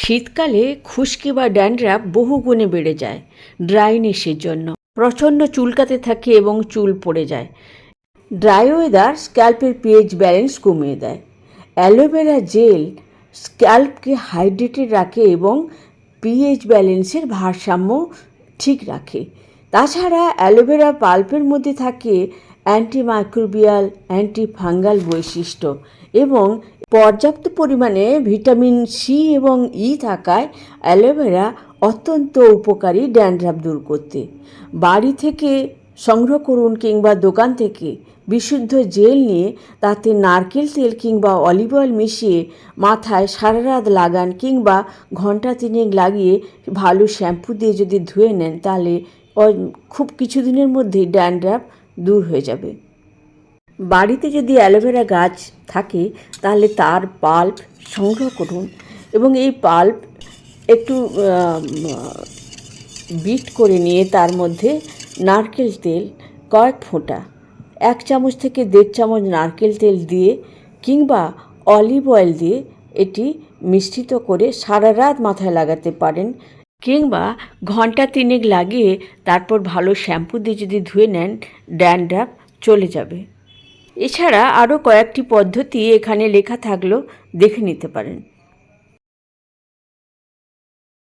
শীতকালে খুশকি বা ড্যান্ড্রাফ বহুগুণে বেড়ে যায় ড্রাইনেসের জন্য। প্রচণ্ড চুলকাতে থাকে এবং চুল পড়ে যায়। ড্রাই ওয়েদার স্ক্যাল্পের পিএইচ ব্যালেন্স কমিয়ে দেয়। অ্যালোভেরা জেল স্ক্যাল্পকে হাইড্রেটেড রাখে এবং পিএইচ ব্যালেন্সের ভারসাম্য ঠিক রাখে। তাছাড়া অ্যালোভেরা পাল্পের মধ্যে থাকে অ্যান্টিমাইক্রোবিয়াল অ্যান্টিফাঙ্গাল বৈশিষ্ট্য এবং পর্যাপ্ত পরিমাণে ভিটামিন সি এবং ই থাকায় অ্যালোভেরা অত্যন্ত উপকারী ড্যান্ড্রাফ দূর করতে। বাড়ি থেকে সংগ্রহ করুন কিংবা দোকান থেকে বিশুদ্ধ জেল নিয়ে তাতে নারকেল তেল কিংবা অলিভ অয়েল মিশিয়ে মাথায় সারা রাত লাগান কিংবা ঘন্টা তিনেক লাগিয়ে ভালো শ্যাম্পু দিয়ে যদি ধুয়ে নেন তাহলে খুব কিছুদিনের মধ্যেই ড্যান্ড্রাফ দূর হয়ে যাবে। বাড়িতে যদি অ্যালোভেরা গাছ থাকে তাহলে তার পাল্প সংগ্রহ করুন এবং এই পাল্প একটু বিট করে নিয়ে তার মধ্যে নারকেল তেল কয়েক ফোঁটা 1 চামচ থেকে 1.5 চামচ নারকেল তেল দিয়ে কিংবা অলিভ অয়েল দিয়ে এটি মিশ্রিত করে সারা রাত মাথায় লাগাতে পারেন কিংবা ঘন্টা 3 লাগিয়ে তারপর ভালো শ্যাম্পু দিয়ে যদি ধুয়ে নেন ড্যান্ড্রাফ চলে যাবে। এছাড়া আরও কয়েকটি পদ্ধতি এখানে লেখা থাকলেও দেখে নিতে পারেন।